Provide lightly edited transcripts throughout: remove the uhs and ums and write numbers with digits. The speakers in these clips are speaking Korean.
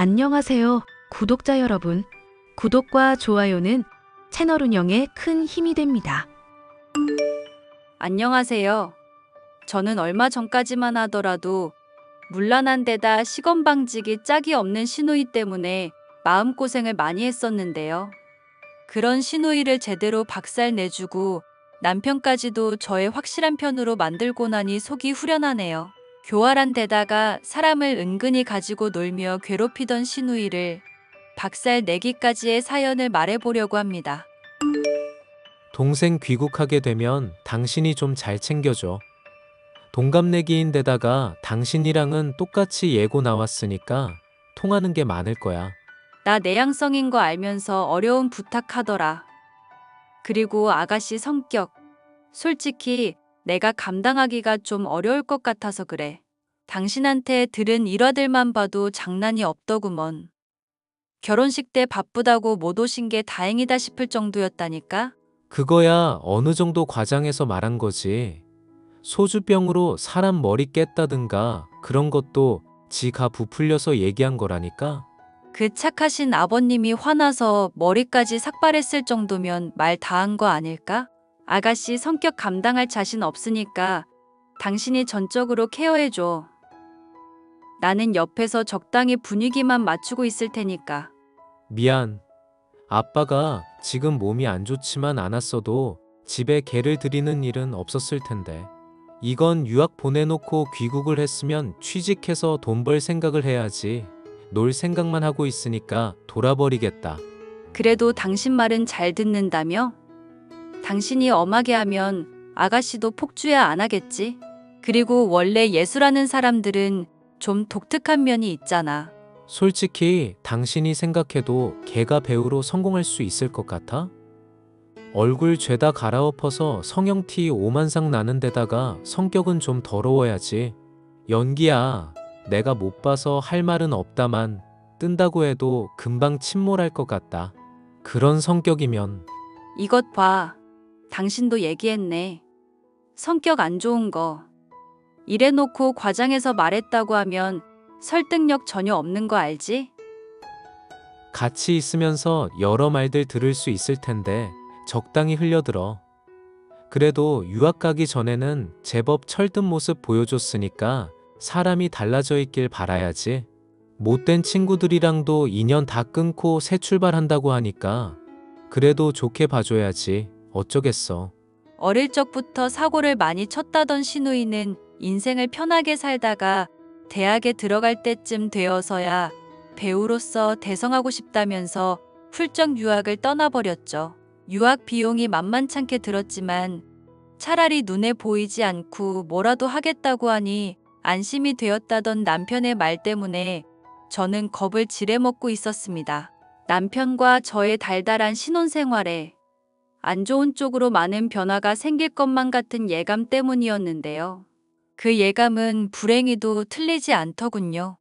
안녕하세요, 구독자 여러분. 구독과 좋아요는 채널 운영에 큰 힘이 됩니다. 안녕하세요. 저는 얼마 전까지만 하더라도 문란한 데다 시건방지기 짝이 없는 시누이 때문에 마음고생을 많이 했었는데요. 그런 시누이를 제대로 박살 내주고 남편까지도 저의 확실한 편으로 만들고 나니 속이 후련하네요. 교활한 데다가 사람을 은근히 가지고 놀며 괴롭히던 시누이를 박살 내기까지의 사연을 말해보려고 합니다. 동생 귀국하게 되면 당신이 좀 잘 챙겨줘. 동갑내기인데다가 당신이랑은 똑같이 예고 나왔으니까 통하는 게 많을 거야. 나 내향성인 거 알면서 어려운 부탁하더라. 그리고 아가씨 성격. 솔직히 내가 감당하기가 좀 어려울 것 같아서 그래. 당신한테 들은 일화들만 봐도 장난이 없더구먼. 결혼식 때 바쁘다고 못 오신 게 다행이다 싶을 정도였다니까? 그거야 어느 정도 과장해서 말한 거지. 소주병으로 사람 머리 깼다든가 그런 것도 지가 부풀려서 얘기한 거라니까. 그 착하신 아버님이 화나서 머리까지 삭발했을 정도면 말 다 한 거 아닐까? 아가씨 성격 감당할 자신 없으니까 당신이 전적으로 케어해줘. 나는 옆에서 적당히 분위기만 맞추고 있을 테니까. 미안. 아빠가 지금 몸이 안 좋지만 않았어도 집에 개를 들이는 일은 없었을 텐데. 이건 유학 보내놓고 귀국을 했으면 취직해서 돈 벌 생각을 해야지. 놀 생각만 하고 있으니까 돌아버리겠다. 그래도 당신 말은 잘 듣는다며? 당신이 엄하게 하면 아가씨도 폭주야 안 하겠지? 그리고 원래 예술하는 사람들은 좀 독특한 면이 있잖아. 솔직히 당신이 생각해도 걔가 배우로 성공할 수 있을 것 같아? 얼굴 죄다 갈아엎어서 성형티 오만상 나는 데다가 성격은 좀 더러워야지. 연기야. 내가 못 봐서 할 말은 없다만 뜬다고 해도 금방 침몰할 것 같다. 그런 성격이면. 이것 봐. 당신도 얘기했네. 성격 안 좋은 거. 이래놓고 과장해서 말했다고 하면 설득력 전혀 없는 거 알지? 같이 있으면서 여러 말들 들을 수 있을 텐데 적당히 흘려들어. 그래도 유학 가기 전에는 제법 철든 모습 보여줬으니까 사람이 달라져 있길 바라야지. 못된 친구들이랑도 인연 다 끊고 새 출발한다고 하니까 그래도 좋게 봐줘야지. 어쩌겠어. 어릴 적부터 사고를 많이 쳤다던 시누이는 인생을 편하게 살다가 대학에 들어갈 때쯤 되어서야 배우로서 대성하고 싶다면서 훌쩍 유학을 떠나버렸죠. 유학 비용이 만만찮게 들었지만 차라리 눈에 보이지 않고 뭐라도 하겠다고 하니 안심이 되었다던 남편의 말 때문에 저는 겁을 지레먹고 있었습니다. 남편과 저의 달달한 신혼생활에 안 좋은 쪽으로 많은 변화가 생길 것만 같은 예감 때문이었는데요. 그 예감은 불행히도 틀리지 않더군요.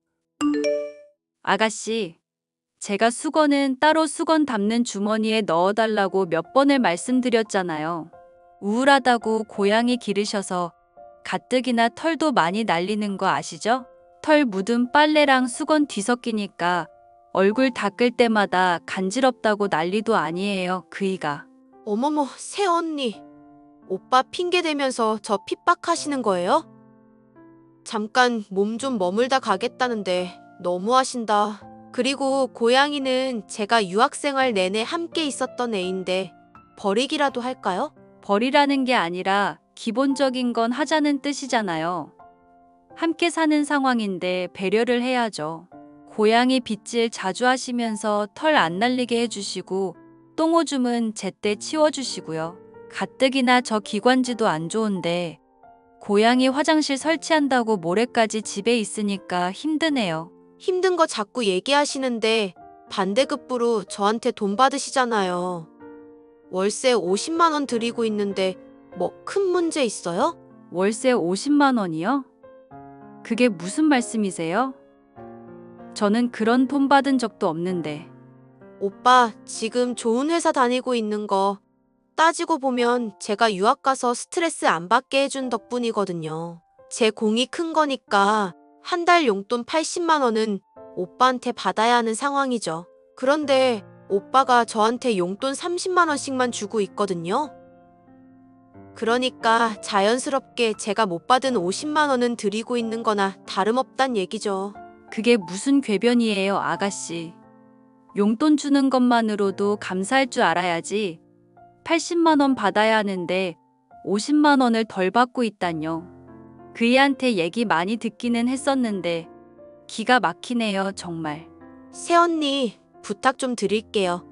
아가씨, 제가 수건은 따로 수건 담는 주머니에 넣어달라고 몇 번을 말씀드렸잖아요. 우울하다고 고양이 기르셔서 가뜩이나 털도 많이 날리는 거 아시죠? 털 묻은 빨래랑 수건 뒤섞이니까 얼굴 닦을 때마다 간지럽다고 난리도 아니에요, 그이가. 어머머, 새언니. 오빠 핑계 대면서 저 핍박하시는 거예요? 잠깐 몸 좀 머물다 가겠다는데 너무하신다. 그리고 고양이는 제가 유학생활 내내 함께 있었던 애인데 버리기라도 할까요? 버리라는 게 아니라 기본적인 건 하자는 뜻이잖아요. 함께 사는 상황인데 배려를 해야죠. 고양이 빗질 자주 하시면서 털 안 날리게 해주시고 똥오줌은 제때 치워주시고요. 가뜩이나 저 기관지도 안 좋은데 고양이 화장실 설치한다고 모레까지 집에 있으니까 힘드네요. 힘든 거 자꾸 얘기하시는데 반대급부로 저한테 돈 받으시잖아요. 월세 50만 원 드리고 있는데 뭐 큰 문제 있어요? 월세 50만 원이요? 그게 무슨 말씀이세요? 저는 그런 돈 받은 적도 없는데. 오빠 지금 좋은 회사 다니고 있는 거 따지고 보면 제가 유학 가서 스트레스 안 받게 해준 덕분이거든요. 제 공이 큰 거니까 한 달 용돈 80만 원은 오빠한테 받아야 하는 상황이죠. 그런데 오빠가 저한테 용돈 30만 원씩만 주고 있거든요. 그러니까 자연스럽게 제가 못 받은 50만 원은 드리고 있는 거나 다름없단 얘기죠. 그게 무슨 궤변이에요, 아가씨. 용돈 주는 것만으로도 감사할 줄 알아야지. 80만 원 받아야 하는데 50만 원을 덜 받고 있다뇨. 그이한테 얘기 많이 듣기는 했었는데 기가 막히네요, 정말. 새언니, 부탁 좀 드릴게요.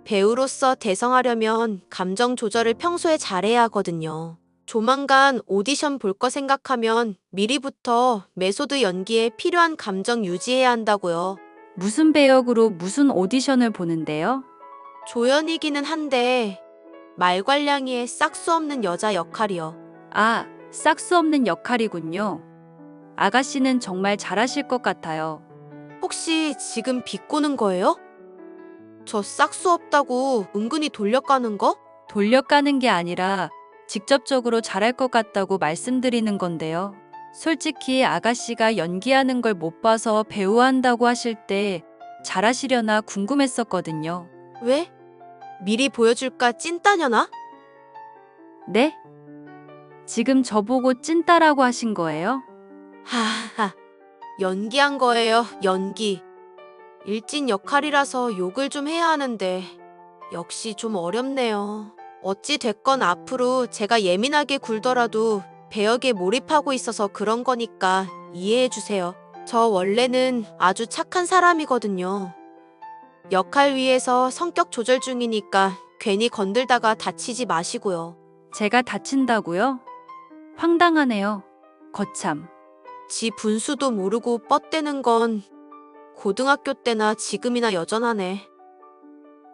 배우로서 대성하려면 감정 조절을 평소에 잘해야 하거든요. 조만간 오디션 볼 거 생각하면 미리부터 메소드 연기에 필요한 감정 유지해야 한다고요. 무슨 배역으로 무슨 오디션을 보는데요? 조연이기는 한데 말괄량이의 싹수 없는 여자 역할이요. 아, 싹수 없는 역할이군요. 아가씨는 정말 잘하실 것 같아요. 혹시 지금 비꼬는 거예요? 저 싹수 없다고 은근히 돌려까는 거? 돌려까는 게 아니라 직접적으로 잘할 것 같다고 말씀드리는 건데요. 솔직히 아가씨가 연기하는 걸 못 봐서 배우 한다고 하실 때 잘하시려나 궁금했었거든요. 왜? 미리 보여줄까 찐따녀나? 네? 지금 저보고 찐따라고 하신 거예요? 하하, 연기한 거예요, 연기. 일진 역할이라서 욕을 좀 해야 하는데 역시 좀 어렵네요. 어찌 됐건 앞으로 제가 예민하게 굴더라도 배역에 몰입하고 있어서 그런 거니까 이해해 주세요. 저 원래는 아주 착한 사람이거든요. 역할 위해서 성격 조절 중이니까 괜히 건들다가 다치지 마시고요. 제가 다친다고요? 황당하네요. 거참. 지 분수도 모르고 뻗대는 건 고등학교 때나 지금이나 여전하네.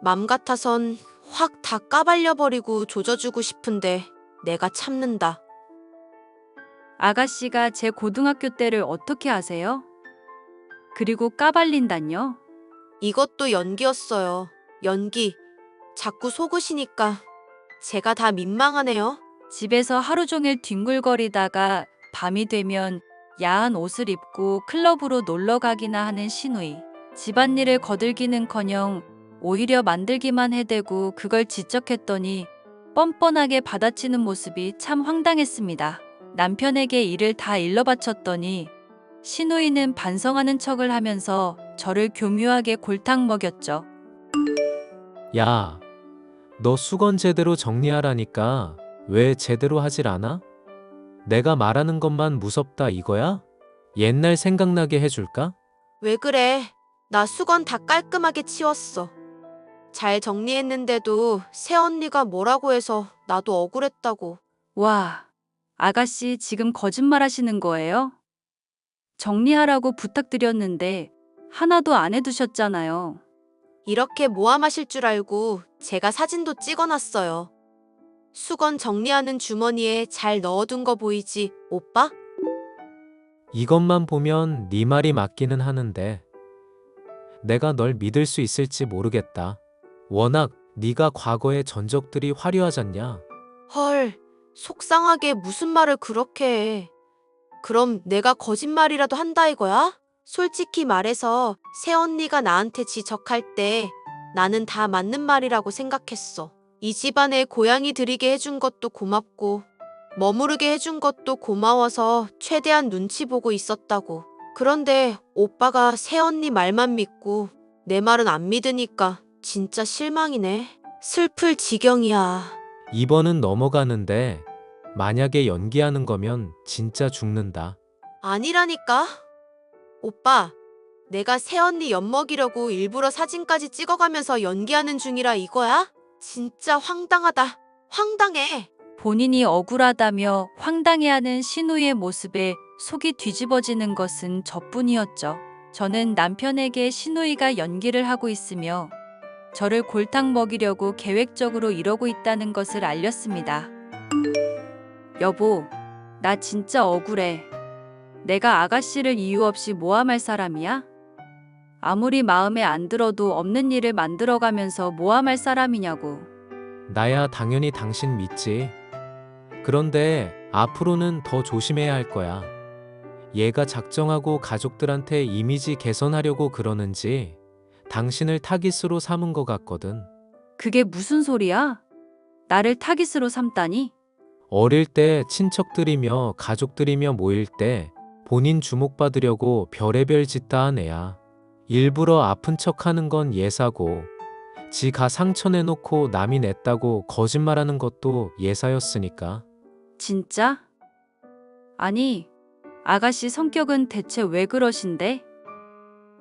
맘 같아선 확 다 까발려버리고 조져주고 싶은데 내가 참는다. 아가씨가 제 고등학교 때를 어떻게 아세요? 그리고 까발린다뇨? 이것도 연기였어요. 연기. 자꾸 속으시니까 제가 다 민망하네요. 집에서 하루 종일 뒹굴거리다가 밤이 되면 야한 옷을 입고 클럽으로 놀러 가기나 하는 시누이. 집안일을 거들기는커녕 오히려 만들기만 해대고 그걸 지적했더니 뻔뻔하게 받아치는 모습이 참 황당했습니다. 남편에게 일을 다 일러 바쳤더니 시누이는 반성하는 척을 하면서 저를 교묘하게 골탕 먹였죠. 야, 너 수건 제대로 정리하라니까 왜 제대로 하질 않아? 내가 말하는 것만 무섭다 이거야? 옛날 생각나게 해줄까? 왜 그래? 나 수건 다 깔끔하게 치웠어. 잘 정리했는데도 새언니가 뭐라고 해서 나도 억울했다고. 와, 아가씨 지금 거짓말 하시는 거예요? 정리하라고 부탁드렸는데 하나도 안 해두셨잖아요. 이렇게 모함하실 줄 알고 제가 사진도 찍어놨어요. 수건 정리하는 주머니에 잘 넣어둔 거 보이지, 오빠? 이것만 보면 네 말이 맞기는 하는데 내가 널 믿을 수 있을지 모르겠다. 워낙 네가 과거의 전적들이 화려하잖냐. 헐, 속상하게 무슨 말을 그렇게 해. 그럼 내가 거짓말이라도 한다 이거야? 솔직히 말해서 새언니가 나한테 지적할 때 나는 다 맞는 말이라고 생각했어. 이 집안에 고양이 들이게 해준 것도 고맙고 머무르게 해준 것도 고마워서 최대한 눈치 보고 있었다고. 그런데 오빠가 새언니 말만 믿고 내 말은 안 믿으니까 진짜 실망이네. 슬플 지경이야. 이번은 넘어가는데 만약에 연기하는 거면 진짜 죽는다. 아니라니까. 오빠, 내가 새언니 엿먹이려고 일부러 사진까지 찍어가면서 연기하는 중이라 이거야? 진짜 황당하다. 황당해. 본인이 억울하다며 황당해하는 시누이의 모습에 속이 뒤집어지는 것은 저뿐이었죠. 저는 남편에게 시누이가 연기를 하고 있으며 저를 골탕 먹이려고 계획적으로 이러고 있다는 것을 알렸습니다. 여보, 나 진짜 억울해. 내가 아가씨를 이유 없이 모함할 사람이야? 아무리 마음에 안 들어도 없는 일을 만들어가면서 모함할 사람이냐고. 나야 당연히 당신 믿지. 그런데 앞으로는 더 조심해야 할 거야. 얘가 작정하고 가족들한테 이미지 개선하려고 그러는지 당신을 타깃으로 삼은 것 같거든. 그게 무슨 소리야? 나를 타깃으로 삼다니? 어릴 때 친척들이며 가족들이며 모일 때 본인 주목받으려고 별의별 짓 다 한 애야. 일부러 아픈 척 하는 건 예사고, 지가 상처 내놓고 남이 냈다고 거짓말하는 것도 예사였으니까. 진짜? 아니, 아가씨 성격은 대체 왜 그러신데?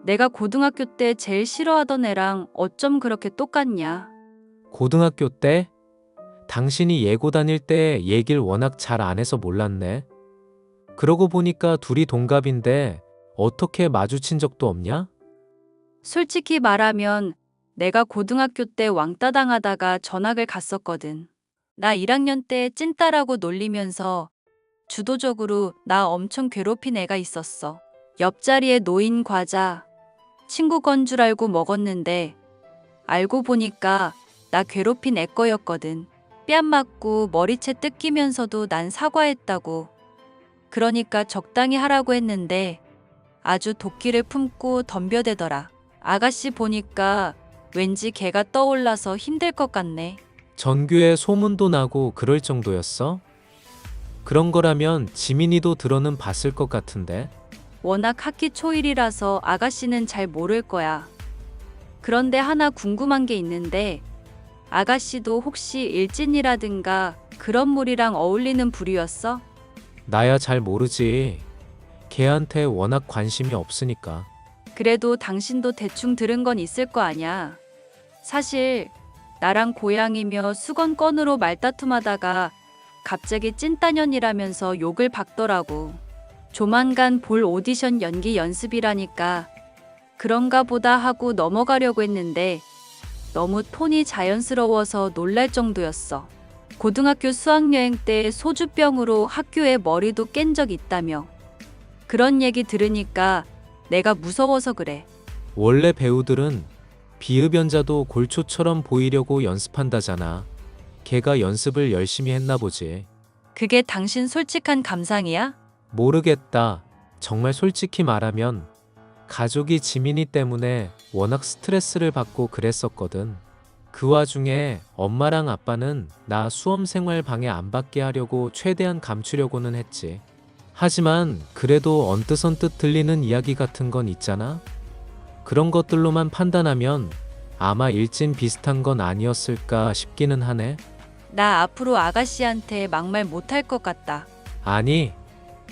내가 고등학교 때 제일 싫어하던 애랑 어쩜 그렇게 똑같냐? 고등학교 때? 당신이 예고 다닐 때 얘길 워낙 잘 안 해서 몰랐네. 그러고 보니까 둘이 동갑인데 어떻게 마주친 적도 없냐? 솔직히 말하면 내가 고등학교 때 왕따 당하다가 전학을 갔었거든. 나 1학년 때 찐따라고 놀리면서 주도적으로 나 엄청 괴롭힌 애가 있었어. 옆자리에 놓인 과자, 친구 건 줄 알고 먹었는데 알고 보니까 나 괴롭힌 애 거였거든. 뺨 맞고 머리채 뜯기면서도 난 사과했다고. 그러니까 적당히 하라고 했는데 아주 도끼를 품고 덤벼대더라. 아가씨 보니까 왠지 걔가 떠올라서 힘들 것 같네. 전교에 소문도 나고 그럴 정도였어? 그런 거라면 지민이도 들어는 봤을 것 같은데. 워낙 학기 초일이라서 아가씨는 잘 모를 거야. 그런데 하나 궁금한 게 있는데 아가씨도 혹시 일진이라든가 그런 무리랑 어울리는 부류였어? 나야 잘 모르지. 걔한테 워낙 관심이 없으니까. 그래도 당신도 대충 들은 건 있을 거 아냐. 사실 나랑 고양이며 수건건으로 말다툼하다가 갑자기 찐따년이라면서 욕을 박더라고. 조만간 볼 오디션 연기 연습이라니까 그런가 보다 하고 넘어가려고 했는데 너무 톤이 자연스러워서 놀랄 정도였어. 고등학교 수학여행 때 소주병으로 학교에 머리도 깬 적 있다며. 그런 얘기 들으니까 내가 무서워서 그래. 원래 배우들은 비흡연자도 골초처럼 보이려고 연습한다잖아. 걔가 연습을 열심히 했나 보지. 그게 당신 솔직한 감상이야? 모르겠다. 정말 솔직히 말하면 가족이 지민이 때문에 워낙 스트레스를 받고 그랬었거든. 그 와중에 엄마랑 아빠는 나 수험생활 방해 안 받게 하려고 최대한 감추려고는 했지. 하지만 그래도 언뜻언뜻 들리는 이야기 같은 건 있잖아. 그런 것들로만 판단하면 아마 일진 비슷한 건 아니었을까 싶기는 하네. 나 앞으로 아가씨한테 막말 못할 것 같다. 아니,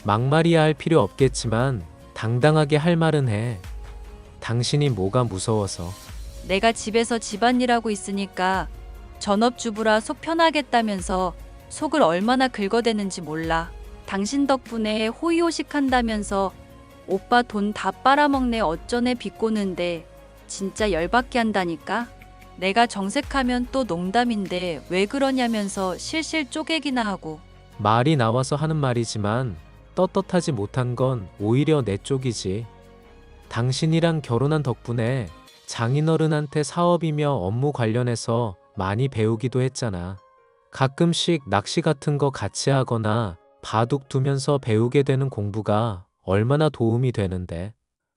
막말이야 할 필요 없겠지만 당당하게 할 말은 해. 당신이 뭐가 무서워서. 내가 집에서 집안일하고 있으니까 전업주부라 속 편하겠다면서 속을 얼마나 긁어대는지 몰라. 당신 덕분에 호의호식한다면서 오빠 돈 다 빨아먹네 어쩌네 비꼬는데 진짜 열받게 한다니까. 내가 정색하면 또 농담인데 왜 그러냐면서 실실 쪼개기나 하고. 말이 나와서 하는 말이지만 떳떳하지 못한 건 오히려 내 쪽이지. 당신이랑 결혼한 덕분에 장인어른한테 사업이며 업무 관련해서 많이 배우기도 했잖아. 가끔씩 낚시 같은 거 같이 하거나 바둑 두면서 배우게 되는 공부가 얼마나 도움이 되는데.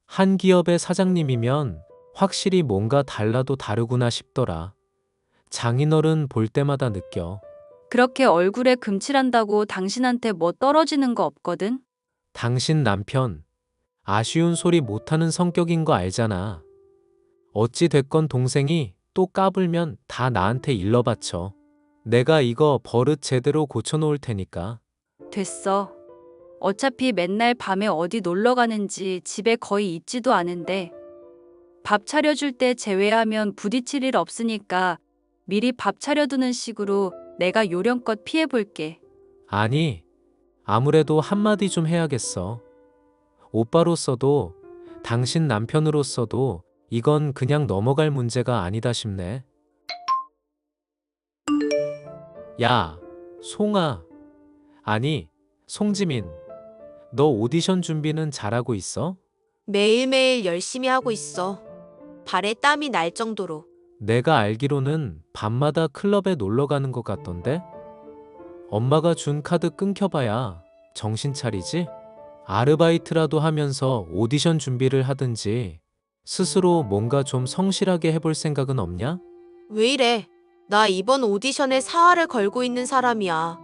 한 기업의 사장님이면 확실히 뭔가 달라도 다르구나 싶더라. 장인어른 볼 때마다 느껴. 그렇게 얼굴에 금칠한다고 당신한테 뭐 떨어지는 거 없거든? 당신 남편 아쉬운 소리 못하는 성격인 거 알잖아. 어찌 됐건 동생이 또 까불면 다 나한테 일러바쳐. 내가 이거 버릇 제대로 고쳐놓을 테니까. 됐어. 어차피 맨날 밤에 어디 놀러 가는지 집에 거의 있지도 않은데 밥 차려줄 때 제외하면 부딪힐 일 없으니까 미리 밥 차려두는 식으로 내가 요령껏 피해볼게. 아니, 아무래도 한마디 좀 해야겠어. 오빠로서도 당신 남편으로서도 이건 그냥 넘어갈 문제가 아니다 싶네. 야, 송아. 아니, 송지민. 너 오디션 준비는 잘하고 있어? 매일매일 열심히 하고 있어. 발에 땀이 날 정도로. 내가 알기로는 밤마다 클럽에 놀러 가는 것 같던데? 엄마가 준 카드 끊겨봐야 정신 차리지? 아르바이트라도 하면서 오디션 준비를 하든지 스스로 뭔가 좀 성실하게 해볼 생각은 없냐? 왜 이래? 나 이번 오디션에 사활을 걸고 있는 사람이야.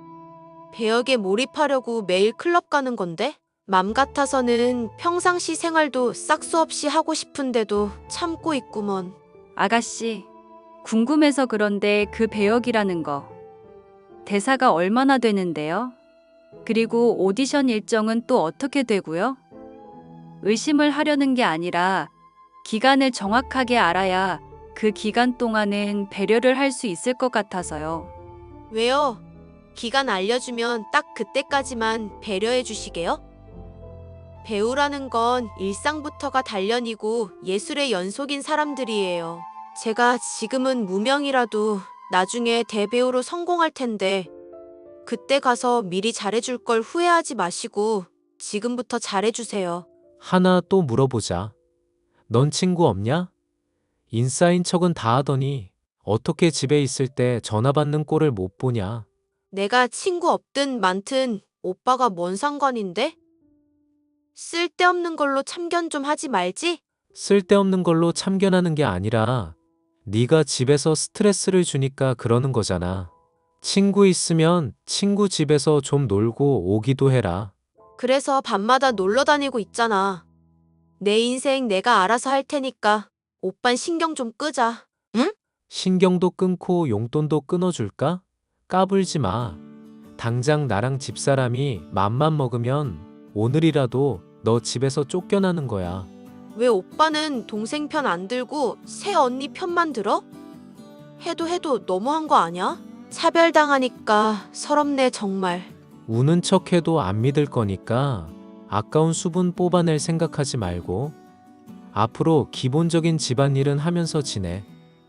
배역에 몰입하려고 매일 클럽 가는 건데? 맘 같아서는 평상시 생활도 싹수 없이 하고 싶은데도 참고 있구먼. 아가씨, 궁금해서 그런데 그 배역이라는 거. 대사가 얼마나 되는데요? 그리고 오디션 일정은 또 어떻게 되고요? 의심을 하려는 게 아니라 기간을 정확하게 알아야 그 기간 동안은 배려를 할 수 있을 것 같아서요. 왜요? 기간 알려주면 딱 그때까지만 배려해 주시게요? 배우라는 건 일상부터가 단련이고 예술의 연속인 사람들이에요. 제가 지금은 무명이라도 나중에 대배우로 성공할 텐데 그때 가서 미리 잘해줄 걸 후회하지 마시고 지금부터 잘해주세요. 하나 또 물어보자. 넌 친구 없냐? 인싸인 척은 다 하더니 어떻게 집에 있을 때 전화 받는 꼴을 못 보냐? 내가 친구 없든 많든 오빠가 뭔 상관인데? 쓸데없는 걸로 참견 좀 하지 말지? 쓸데없는 걸로 참견하는 게 아니라 네가 집에서 스트레스를 주니까 그러는 거잖아. 친구 있으면 친구 집에서 좀 놀고 오기도 해라. 그래서 밤마다 놀러 다니고 있잖아. 내 인생 내가 알아서 할 테니까 오빤 신경 좀 끄자. 응? 신경도 끊고 용돈도 끊어줄까? 까불지 마. 당장 나랑 집사람이 맘만 먹으면 오늘이라도 너 집에서 쫓겨나는 거야. 왜 오빠는 동생 편 안 들고 새 언니 편만 들어? 해도 너무한 거 아니야? 차별당하니까 서럽네 정말. 우는 척해도 안 믿을 거니까 아까운 수분 뽑아낼 생각하지 말고 앞으로 기본적인 집안일은 하면서 지내.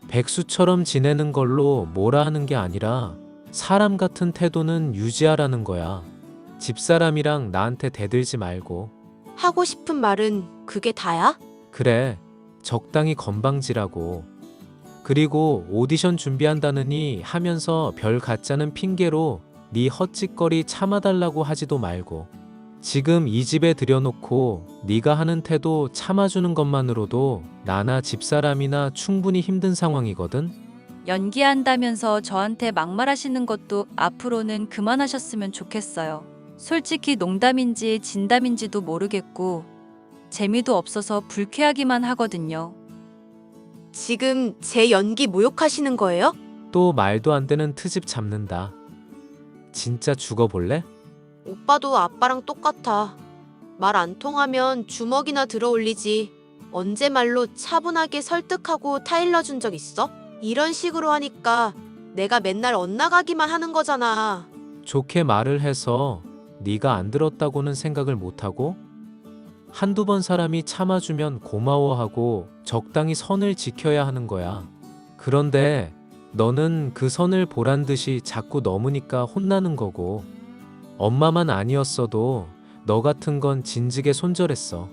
백수처럼 지내는 걸로 뭐라 하는 게 아니라 사람 같은 태도는 유지하라는 거야. 집사람이랑 나한테 대들지 말고. 하고 싶은 말은 그게 다야? 그래, 적당히 건방지라고. 그리고 오디션 준비한다느니 하면서 별 가짜는 핑계로 네 헛짓거리 참아달라고 하지도 말고. 지금 이 집에 들여놓고 네가 하는 태도 참아주는 것만으로도 나나 집사람이나 충분히 힘든 상황이거든. 연기한다면서 저한테 막말하시는 것도 앞으로는 그만하셨으면 좋겠어요. 솔직히 농담인지 진담인지도 모르겠고 재미도 없어서 불쾌하기만 하거든요. 지금 제 연기 모욕하시는 거예요? 또 말도 안 되는 트집 잡는다. 진짜 죽어볼래? 오빠도 아빠랑 똑같아. 말 안 통하면 주먹이나 들어 올리지. 언제 말로 차분하게 설득하고 타일러 준 적 있어? 이런 식으로 하니까 내가 맨날 엇나가기만 하는 거잖아. 좋게 말을 해서 네가 안 들었다고는 생각을 못하고 한두 번 사람이 참아주면 고마워하고 적당히 선을 지켜야 하는 거야. 그런데 너는 그 선을 보란 듯이 자꾸 넘으니까 혼나는 거고 엄마만 아니었어도 너 같은 건 진즉에 손절했어.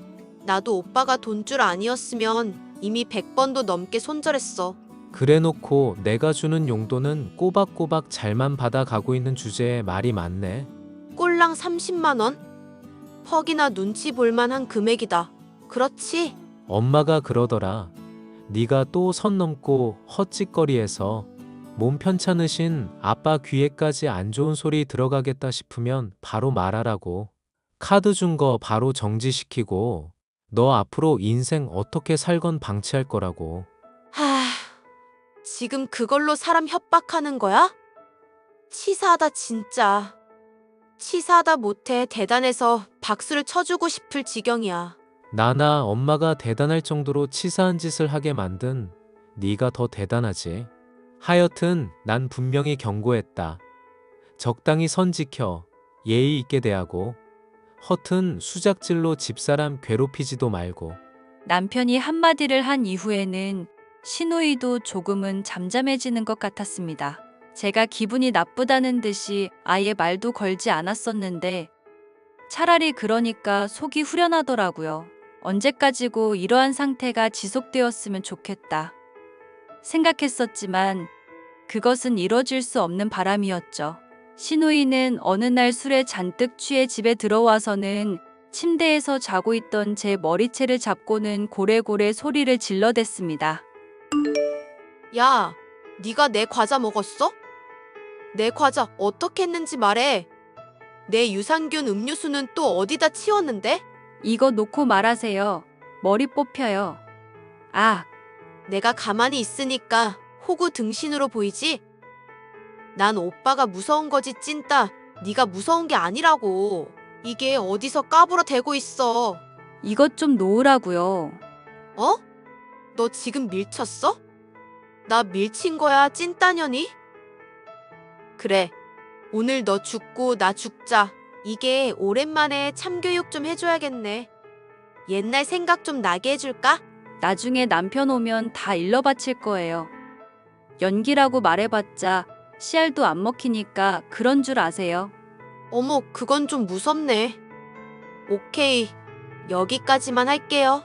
나도 오빠가 돈줄 아니었으면 이미 100번도 넘게 손절했어. 그래놓고 내가 주는 용돈은 꼬박꼬박 잘만 받아가고 있는 주제에 말이 많네. 꼴랑 30만 원? 퍽이나 눈치 볼만한 금액이다. 그렇지? 엄마가 그러더라. 네가 또 선 넘고 헛짓거리해서 몸 편찮으신 아빠 귀에까지 안 좋은 소리 들어가겠다 싶으면 바로 말하라고. 카드 준 거 바로 정지시키고 너 앞으로 인생 어떻게 살건 방치할 거라고. 하... 지금 그걸로 사람 협박하는 거야? 치사하다 진짜. 치사하다 못해 대단해서 박수를 쳐주고 싶을 지경이야. 나나 엄마가 대단할 정도로 치사한 짓을 하게 만든 네가 더 대단하지. 하여튼 난 분명히 경고했다. 적당히 선 지켜 예의 있게 대하고 허튼 수작질로 집사람 괴롭히지도 말고. 남편이 한마디를 한 이후에는 시누이도 조금은 잠잠해지는 것 같았습니다. 제가 기분이 나쁘다는 듯이 아예 말도 걸지 않았었는데 차라리 그러니까 속이 후련하더라고요. 언제까지고 이러한 상태가 지속되었으면 좋겠다 생각했었지만 그것은 이뤄질 수 없는 바람이었죠. 시누이는 어느 날 술에 잔뜩 취해 집에 들어와서는 침대에서 자고 있던 제 머리채를 잡고는 고래고래 소리를 질러댔습니다. 야, 네가 내 과자 먹었어? 내 과자 어떻게 했는지 말해. 내 유산균 음료수는 또 어디다 치웠는데? 이거 놓고 말하세요. 머리 뽑혀요. 아, 내가 가만히 있으니까 호구 등신으로 보이지? 난 오빠가 무서운 거지 찐따. 네가 무서운 게 아니라고. 이게 어디서 까불어 대고 있어. 이것 좀 놓으라고요. 어? 너 지금 밀쳤어? 나 밀친 거야 찐따년이? 그래. 오늘 너 죽고 나 죽자. 이게 오랜만에 참교육 좀 해줘야겠네. 옛날 생각 좀 나게 해줄까? 나중에 남편 오면 다 일러 바칠 거예요. 연기라고 말해봤자 씨알도 안 먹히니까 그런 줄 아세요. 어머, 그건 좀 무섭네. 오케이. 여기까지만 할게요.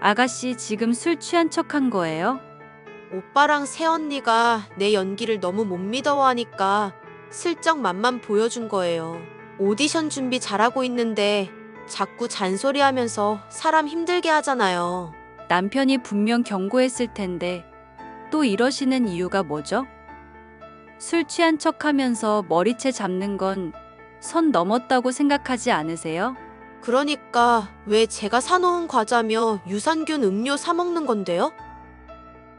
아가씨 지금 술 취한 척한 거예요? 오빠랑 새언니가 내 연기를 너무 못 믿어하니까 슬쩍 맛만 보여준 거예요. 오디션 준비 잘하고 있는데 자꾸 잔소리하면서 사람 힘들게 하잖아요. 남편이 분명 경고했을 텐데 또 이러시는 이유가 뭐죠? 술 취한 척하면서 머리채 잡는 건 선 넘었다고 생각하지 않으세요? 그러니까 왜 제가 사놓은 과자며 유산균 음료 사 먹는 건데요?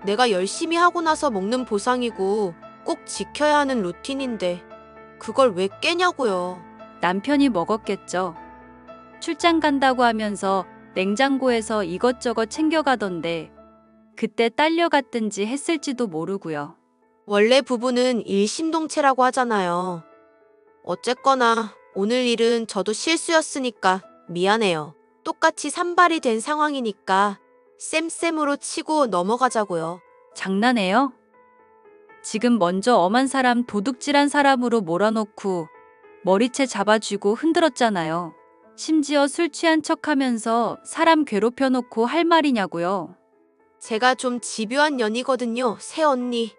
내가 열심히 하고 나서 먹는 보상이고 꼭 지켜야 하는 루틴인데 그걸 왜 깨냐고요. 남편이 먹었겠죠. 출장 간다고 하면서 냉장고에서 이것저것 챙겨가던데 그때 딸려갔든지 했을지도 모르고요. 원래 부부는 일심동체라고 하잖아요. 어쨌거나 오늘 일은 저도 실수였으니까 미안해요. 똑같이 산발이 된 상황이니까 쌤쌤으로 치고 넘어가자고요. 장난해요? 지금 먼저 엄한 사람 도둑질한 사람으로 몰아놓고 머리채 잡아쥐고 흔들었잖아요. 심지어 술 취한 척하면서 사람 괴롭혀놓고 할 말이냐고요. 제가 좀 집요한 년이거든요, 새언니.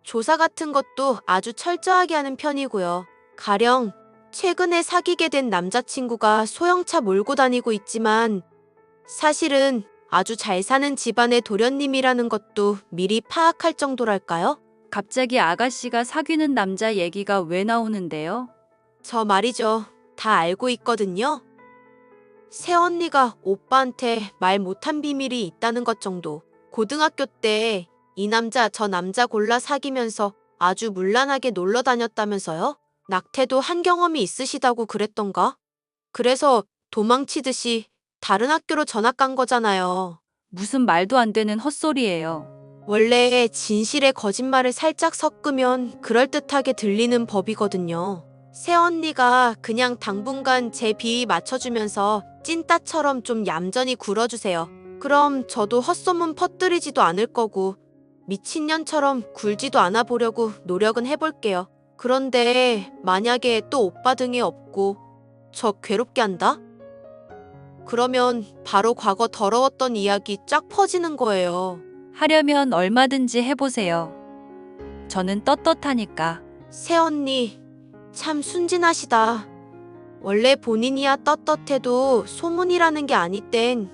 조사 같은 것도 아주 철저하게 하는 편이고요. 가령 최근에 사귀게 된 남자친구가 소형차 몰고 다니고 있지만 사실은 아주 잘 사는 집안의 도련님이라는 것도 미리 파악할 정도랄까요? 갑자기 아가씨가 사귀는 남자 얘기가 왜 나오는데요? 저 말이죠. 다 알고 있거든요. 새언니가 오빠한테 말 못한 비밀이 있다는 것 정도. 고등학교 때 이 남자 저 남자 골라 사귀면서 아주 문란하게 놀러 다녔다면서요? 낙태도 한 경험이 있으시다고 그랬던가? 그래서 도망치듯이 다른 학교로 전학 간 거잖아요. 무슨 말도 안 되는 헛소리예요. 원래 진실에 거짓말을 살짝 섞으면 그럴듯하게 들리는 법이거든요. 새언니가 그냥 당분간 제 비위 맞춰주면서 찐따처럼 좀 얌전히 굴어주세요. 그럼 저도 헛소문 퍼뜨리지도 않을 거고 미친년처럼 굴지도 않아 보려고 노력은 해볼게요. 그런데 만약에 또 오빠 등에 업고 저 괴롭게 한다? 그러면 바로 과거 더러웠던 이야기 쫙 퍼지는 거예요. 하려면 얼마든지 해보세요. 저는 떳떳하니까. 새언니, 참 순진하시다. 원래 본인이야 떳떳해도 소문이라는 게 아니 땐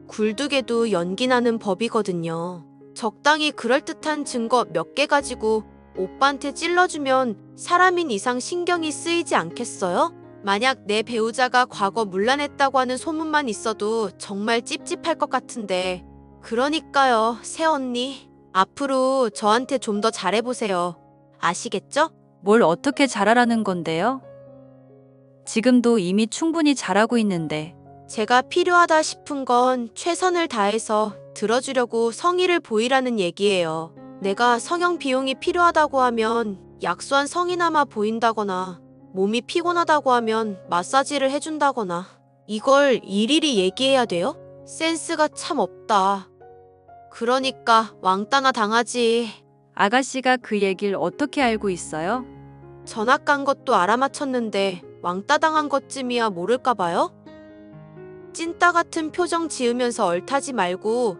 굴뚝에도 연기 나는 법이거든요. 적당히 그럴듯한 증거 몇 개 가지고 오빠한테 찔러주면 사람인 이상 신경이 쓰이지 않겠어요? 만약 내 배우자가 과거 문란했다고 하는 소문만 있어도 정말 찝찝할 것 같은데. 그러니까요, 새언니. 앞으로 저한테 좀 더 잘해보세요. 아시겠죠? 뭘 어떻게 잘하라는 건데요? 지금도 이미 충분히 잘하고 있는데. 제가 필요하다 싶은 건 최선을 다해서 들어주려고 성의를 보이라는 얘기예요. 내가 성형 비용이 필요하다고 하면 약소한 성이나마 보인다거나 몸이 피곤하다고 하면 마사지를 해준다거나 이걸 일일이 얘기해야 돼요? 센스가 참 없다. 그러니까 왕따나 당하지. 아가씨가 그 얘기를 어떻게 알고 있어요? 전학 간 것도 알아맞혔는데 왕따 당한 것쯤이야 모를까 봐요? 찐따 같은 표정 지으면서 얼타지 말고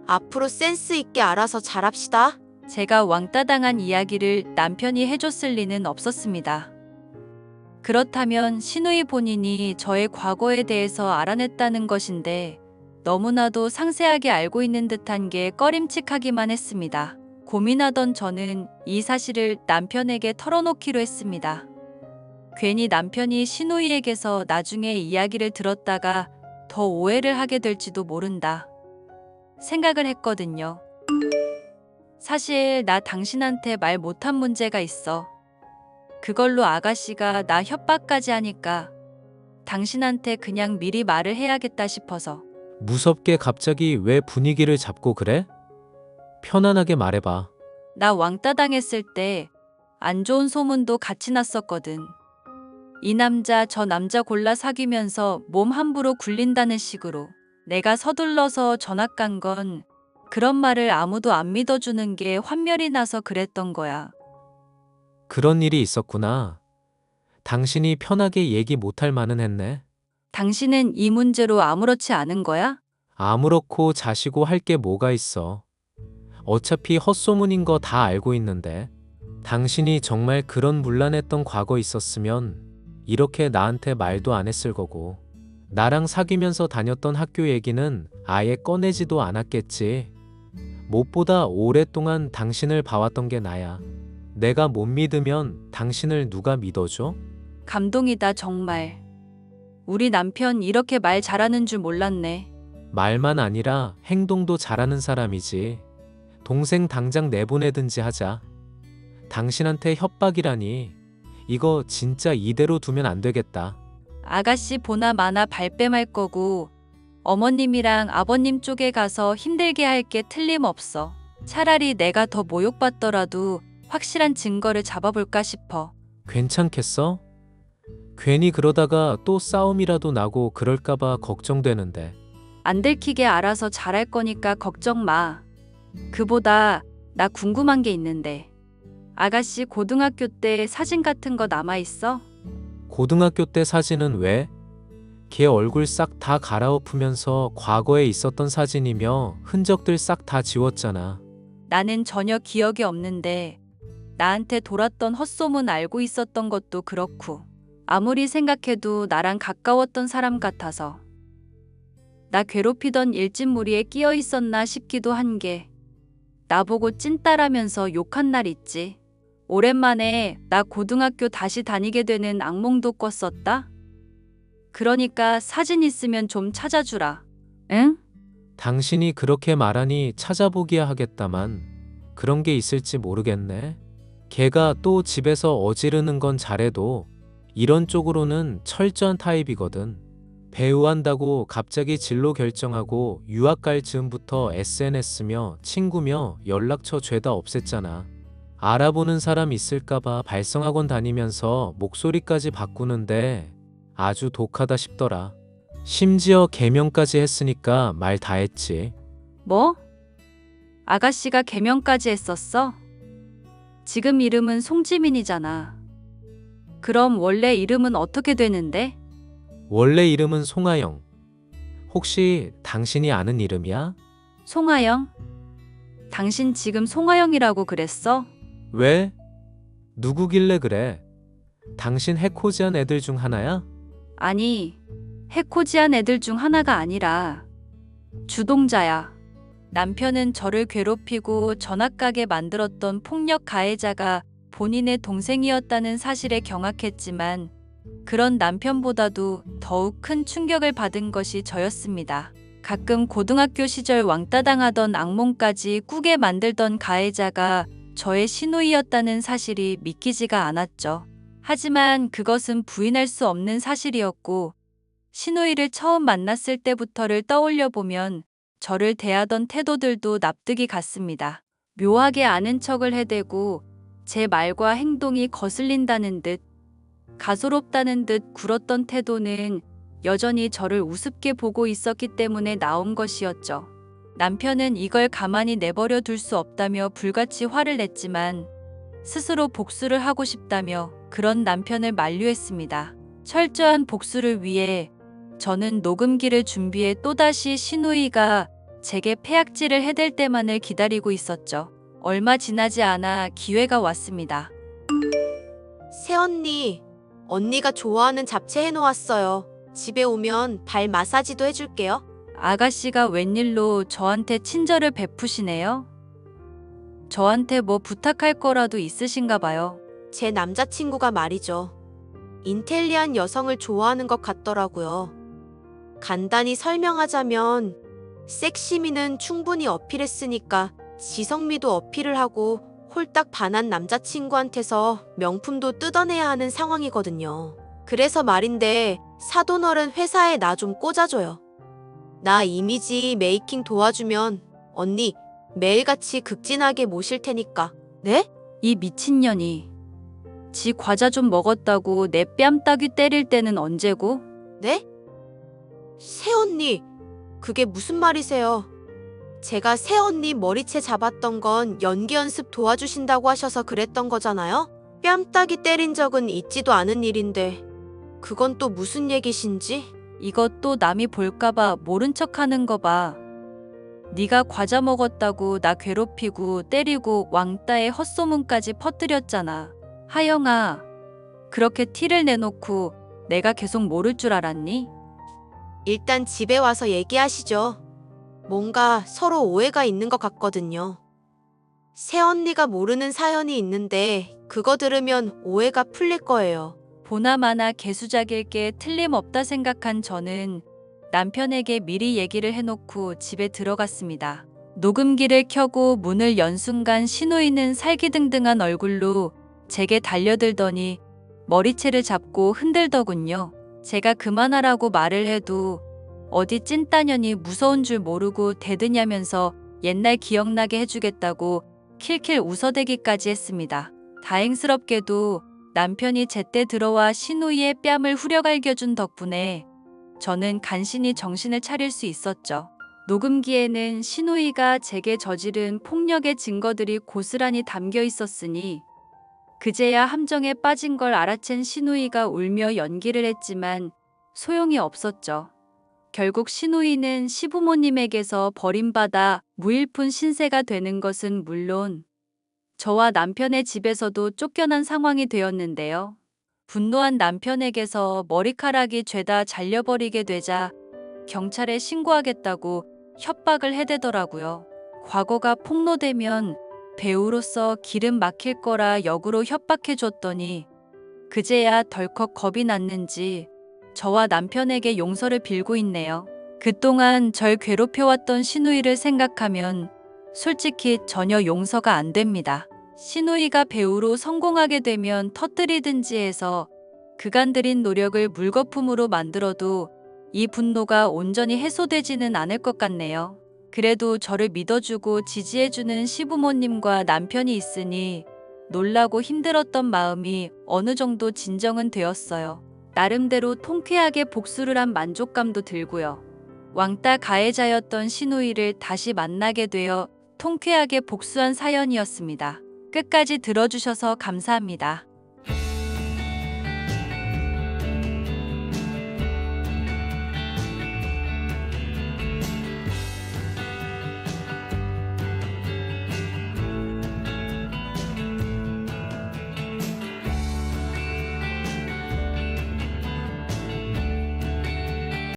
앞으로 센스 있게 알아서 잘합시다. 제가 왕따 당한 이야기를 남편이 해줬을 리는 없었습니다. 그렇다면 신우이 본인이 저의 과거에 대해서 알아냈다는 것인데 너무나도 상세하게 알고 있는 듯한 게 꺼림칙하기만 했습니다. 고민하던 저는 이 사실을 남편에게 털어놓기로 했습니다. 괜히 남편이 신우이에게서 나중에 이야기를 들었다가 더 오해를 하게 될지도 모른다 생각을 했거든요. 사실 나 당신한테 말 못한 문제가 있어. 그걸로 아가씨가 나 협박까지 하니까 당신한테 그냥 미리 말을 해야겠다 싶어서. 무섭게 갑자기 왜 분위기를 잡고 그래? 편안하게 말해봐. 나 왕따 당했을 때 안 좋은 소문도 같이 났었거든. 이 남자 저 남자 골라 사귀면서 몸 함부로 굴린다는 식으로. 내가 서둘러서 전학 간 건 그런 말을 아무도 안 믿어주는 게 환멸이 나서 그랬던 거야. 그런 일이 있었구나. 당신이 편하게 얘기 못할 만은 했네. 당신은 이 문제로 아무렇지 않은 거야? 아무렇고 자시고 할 게 뭐가 있어. 어차피 헛소문인 거 다 알고 있는데. 당신이 정말 그런 문란했던 과거 있었으면 이렇게 나한테 말도 안 했을 거고. 나랑 사귀면서 다녔던 학교 얘기는 아예 꺼내지도 않았겠지. 무엇보다 오랫동안 당신을 봐왔던 게 나야. 내가 못 믿으면 당신을 누가 믿어줘? 감동이다 정말. 우리 남편 이렇게 말 잘하는 줄 몰랐네. 말만 아니라 행동도 잘하는 사람이지. 동생 당장 내보내든지 하자. 당신한테 협박이라니. 이거 진짜 이대로 두면 안 되겠다. 아가씨 보나 마나 발뺌할 거고 어머님이랑 아버님 쪽에 가서 힘들게 할 게 틀림없어. 차라리 내가 더 모욕받더라도 확실한 증거를 잡아볼까 싶어. 괜찮겠어? 괜히 그러다가 또 싸움이라도 나고 그럴까봐 걱정되는데. 안 들키게 알아서 잘할 거니까 걱정 마. 그보다 나 궁금한 게 있는데. 아가씨 고등학교 때 사진 같은 거 남아있어? 고등학교 때 사진은 왜? 걔 얼굴 싹 다 갈아엎으면서 과거에 있었던 사진이며 흔적들 싹 다 지웠잖아. 나는 전혀 기억이 없는데 나한테 돌았던 헛소문 알고 있었던 것도 그렇고 아무리 생각해도 나랑 가까웠던 사람 같아서 나 괴롭히던 일진무리에 끼어 있었나 싶기도 한 게 나보고 찐따라면서 욕한 날 있지. 오랜만에 나 고등학교 다시 다니게 되는 악몽도 꿨었다. 그러니까 사진 있으면 좀 찾아주라. 응? 당신이 그렇게 말하니 찾아보기야 하겠다만 그런 게 있을지 모르겠네. 걔가 또 집에서 어지르는 건 잘해도 이런 쪽으로는 철저한 타입이거든. 배우한다고 갑자기 진로 결정하고 유학 갈 즈음부터 SNS며 친구며 연락처 죄다 없앴잖아. 알아보는 사람 있을까봐 발성학원 다니면서 목소리까지 바꾸는데 아주 독하다 싶더라. 심지어 개명까지 했으니까 말 다 했지. 뭐? 아가씨가 개명까지 했었어? 지금 이름은 송지민이잖아. 그럼 원래 이름은 어떻게 되는데? 원래 이름은 송하영. 혹시 당신이 아는 이름이야? 송하영? 당신 지금 송하영이라고 그랬어? 왜? 누구길래 그래? 당신 해코지한 애들 중 하나야? 아니, 해코지한 애들 중 하나가 아니라 주동자야. 남편은 저를 괴롭히고 전학 가게 만들었던 폭력 가해자가 본인의 동생이었다는 사실에 경악했지만 그런 남편보다도 더욱 큰 충격을 받은 것이 저였습니다. 가끔 고등학교 시절 왕따 당하던 악몽까지 꾸게 만들던 가해자가 저의 시누이였다는 사실이 믿기지가 않았죠. 하지만 그것은 부인할 수 없는 사실이었고 시누이를 처음 만났을 때부터를 떠올려 보면 저를 대하던 태도들도 납득이 갔습니다. 묘하게 아는 척을 해대고 제 말과 행동이 거슬린다는 듯 가소롭다는 듯 굴었던 태도는 여전히 저를 우습게 보고 있었기 때문에 나온 것이었죠. 남편은 이걸 가만히 내버려 둘 수 없다며 불같이 화를 냈지만 스스로 복수를 하고 싶다며 그런 남편을 만류했습니다. 철저한 복수를 위해 저는 녹음기를 준비해 또다시 시누이가 제게 패약질을 해댈 때만을 기다리고 있었죠. 얼마 지나지 않아 기회가 왔습니다. 새언니, 언니가 좋아하는 잡채 해놓았어요. 집에 오면 발 마사지도 해줄게요. 아가씨가 웬일로 저한테 친절을 베푸시네요? 저한테 뭐 부탁할 거라도 있으신가 봐요. 제 남자친구가 말이죠. 인텔리한 여성을 좋아하는 것 같더라고요. 간단히 설명하자면 섹시미는 충분히 어필했으니까 지성미도 어필을 하고 홀딱 반한 남자친구한테서 명품도 뜯어내야 하는 상황이거든요. 그래서 말인데 사돈어른 회사에 나 좀 꽂아줘요. 나 이미지 메이킹 도와주면 언니 매일같이 극진하게 모실 테니까. 네? 이 미친년이. 지 과자 좀 먹었다고 내 뺨 따귀 때릴 때는 언제고? 네? 새언니, 그게 무슨 말이세요? 제가 새언니 머리채 잡았던 건 연기 연습 도와주신다고 하셔서 그랬던 거잖아요? 뺨따기 때린 적은 있지도 않은 일인데 그건 또 무슨 얘기신지? 이것도 남이 볼까봐 모른 척하는 거 봐. 네가 과자 먹었다고 나 괴롭히고 때리고 왕따의 헛소문까지 퍼뜨렸잖아. 하영아, 그렇게 티를 내놓고 내가 계속 모를 줄 알았니? 일단 집에 와서 얘기하시죠. 뭔가 서로 오해가 있는 것 같거든요. 새언니가 모르는 사연이 있는데 그거 들으면 오해가 풀릴 거예요. 보나마나 개수작일 게 틀림없다 생각한 저는 남편에게 미리 얘기를 해놓고 집에 들어갔습니다. 녹음기를 켜고 문을 연 순간 신우이는 살기등등한 얼굴로 제게 달려들더니 머리채를 잡고 흔들더군요. 제가 그만하라고 말을 해도 어디 찐따년이 무서운 줄 모르고 대드냐면서 옛날 기억나게 해주겠다고 킬킬 웃어대기까지 했습니다. 다행스럽게도 남편이 제때 들어와 신우이의 뺨을 후려갈겨준 덕분에 저는 간신히 정신을 차릴 수 있었죠. 녹음기에는 신우이가 제게 저지른 폭력의 증거들이 고스란히 담겨 있었으니 그제야 함정에 빠진 걸 알아챈 신우이가 울며 연기를 했지만 소용이 없었죠. 결국 신우이는 시부모님에게서 버림받아 무일푼 신세가 되는 것은 물론 저와 남편의 집에서도 쫓겨난 상황이 되었는데요. 분노한 남편에게서 머리카락이 죄다 잘려버리게 되자 경찰에 신고하겠다고 협박을 해대더라고요. 과거가 폭로되면 배우로서 기름 막힐 거라 역으로 협박해줬더니 그제야 덜컥 겁이 났는지 저와 남편에게 용서를 빌고 있네요. 그동안 절 괴롭혀왔던 신우이를 생각하면 솔직히 전혀 용서가 안 됩니다. 신우이가 배우로 성공하게 되면 터뜨리든지 해서 그간 들인 노력을 물거품으로 만들어도 이 분노가 온전히 해소되지는 않을 것 같네요. 그래도 저를 믿어주고 지지해주는 시부모님과 남편이 있으니 놀라고 힘들었던 마음이 어느 정도 진정은 되었어요. 나름대로 통쾌하게 복수를 한 만족감도 들고요. 왕따 가해자였던 신우이를 다시 만나게 되어 통쾌하게 복수한 사연이었습니다. 끝까지 들어주셔서 감사합니다.